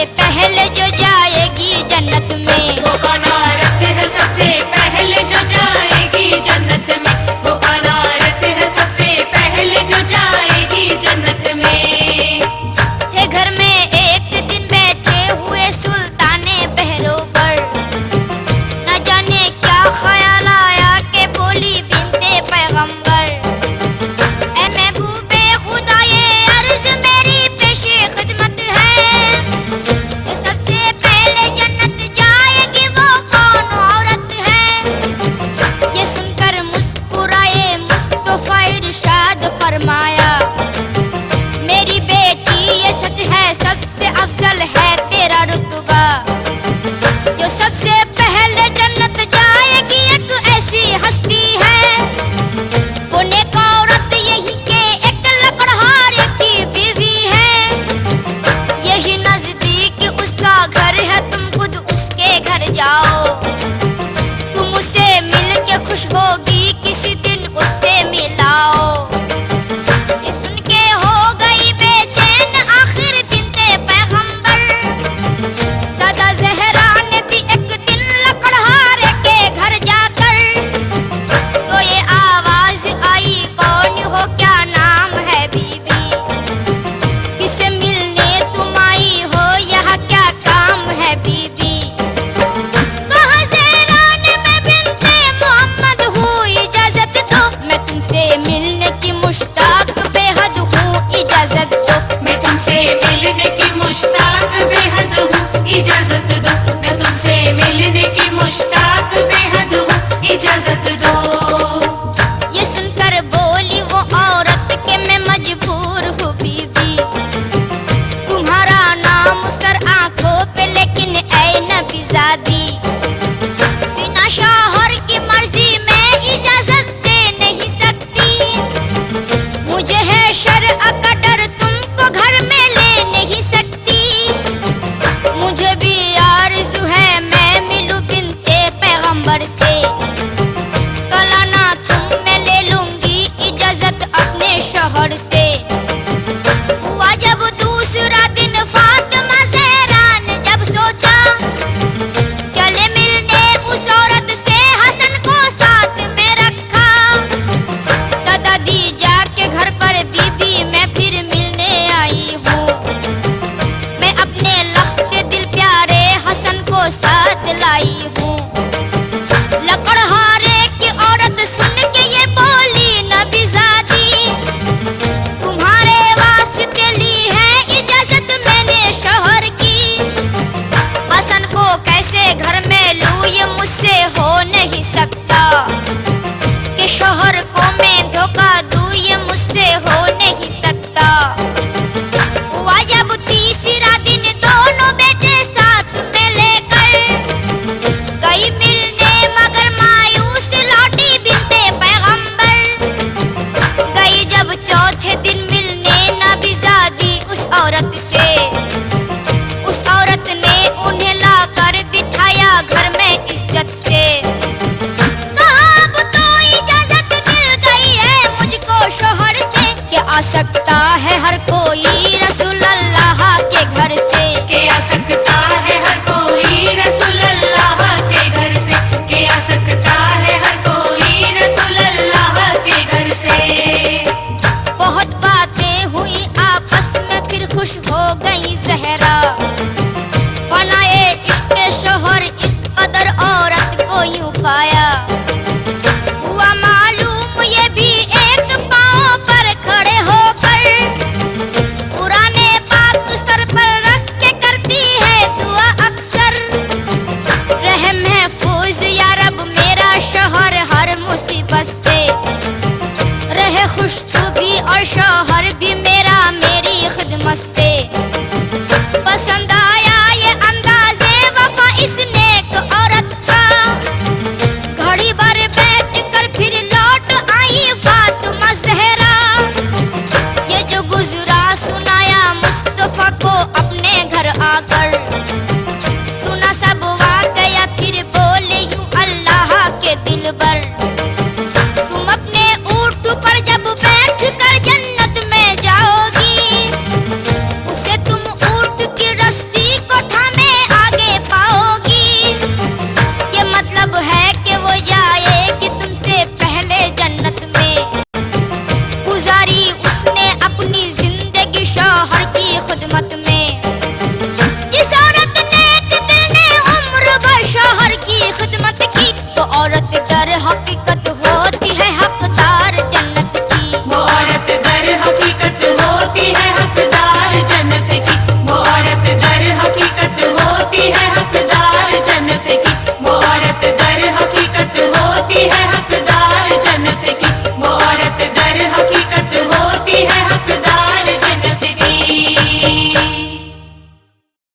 पहले जो जाएगी जन्नत में। वो कौन औरत है सबसे पहले जो जाएगी जन्नत में। वो कौन औरत है सबसे पहले जो जाएगी जन्नत में। थे घर में एक दिन बैठे हुए सुल्ताने पहरों पर, न जाने क्या ख्याल आया के बोली बिन्ते पैगंबर, ऐ महबूबे खुदा ये अर्ज मेरी पेशे खिदमत है, जो सबसे पहले जन्नत जाएगी वो कौन औरत है। ये सुनकर मुस्कुराए मुस्तफा इरशाद फरमाया, मेरी बेटी ये सच है सबसे अफजल है तेरा रुतबा, जो सबसे पहले जन्नत जाएगी एक ऐसी हस्ती है, वो नेक औरत यही के एक लकड़हारे की बीवी है, यही नजदीक उसका घर है तुम खुद उसके घर जाओ, तुम उससे मिल के खुश होगी किसी दिन उससे मिलाओ। ये सुन के हो गई बेचैन आखिर बिन्ते पैगंबर, सदा ज़हरा ने दी एक दिन लकड़हारे के घर जाकर, तो ये आवाज आई कौन हो क्या नाम है बीबी, किससे मिलने तुम आई हो यहाँ क्या काम है बीबी। कहाँ ज़हरा ने मैं बिन्ते मोहम्मद हूँ इजाजत दो, मैं तुमसे मिलने की मुश्ताक बेहद हूँ इजाजत दो। मैं तुमसे मिलने की मुश्ताक बेहद हूँ इजाजत दो। मैं तुमसे मिलने की मुश्ताक बेहद हूँ इजाजत दो। ये सुनकर बोली वो औरत के मैं मजबूर हूँ बीबी, तुम्हारा नाम सर आंखों पे लेकिन ऐ नबीज़ादी, बिना शौहर की मर्जी में इजाजत दे नहीं सकती, मुझे है शर्अ का डर तुमको घर में ले नहीं सकती, मुझे भी आरज़ू है मैं मिलूं बिन्ते पैगंबर से, कलाना तुम मैं ले लूंगी इजाजत अपने शौहर से। हुआ जब दूसरा दिन फातिमा ज़हरा ने जब सोचा, चले मिलने उस औरत से हसन को साथ में रखा, सदा दी जाके घर पर बीबी मैं फिर मिलने आई हूँ, मैं अपने लख्त दिल प्यारे हसन को साथ लाई हूँ। लकड़हारे की औरत सुन के ये बोली नबीज़ादी, तुम्हारे वास्ते ली है इजाजत मैंने शौहर की, हसन को कैसे घर में लूं ये मुझसे हो नहीं सकता, कि शौहर को मैं धोखा दूं ये मुझसे हो नहीं सकता। हुआ जब तीसरा दिन दोनों बेटे साथ में लेकर गई मिलने मगर मायूस लौटी बिन्ते पैगंबर, गई जब चौथे दिन मिलने नबीज़ादी उस औरत से, उस औरत ने उन्हें लाकर बिठाया घर में इज्जत से, कहा अब तो इजाजत मिल गई है मुझको शौहर से, कि आ सकता है हर कोई रसूल अल्लाह के घर से। के आ सकता है हर कोई रसूल अल्लाह के घर से। के आ सकता है हर कोई रसूल अल्लाह के घर से। बहुत बातें हुई आपस में फिर खुश हो गई ज़हरा, बनाए इश्क़ शौहर इस कदर औरत को यूं पाया, हुआ मालूम ये भी एक पाँव पर खड़े होकर, पुराने बात सर पर रख के करती है दुआ अक्सर, रहे महफूज या रब मेरा शौहर हर मुसीबत से, रहे खुश तू भी और शौहर भी मेरा मेरी खिदमत से। पसंद आया ये अंदाज़े वफा इस नेक औरत का, घड़ी भर खिदमत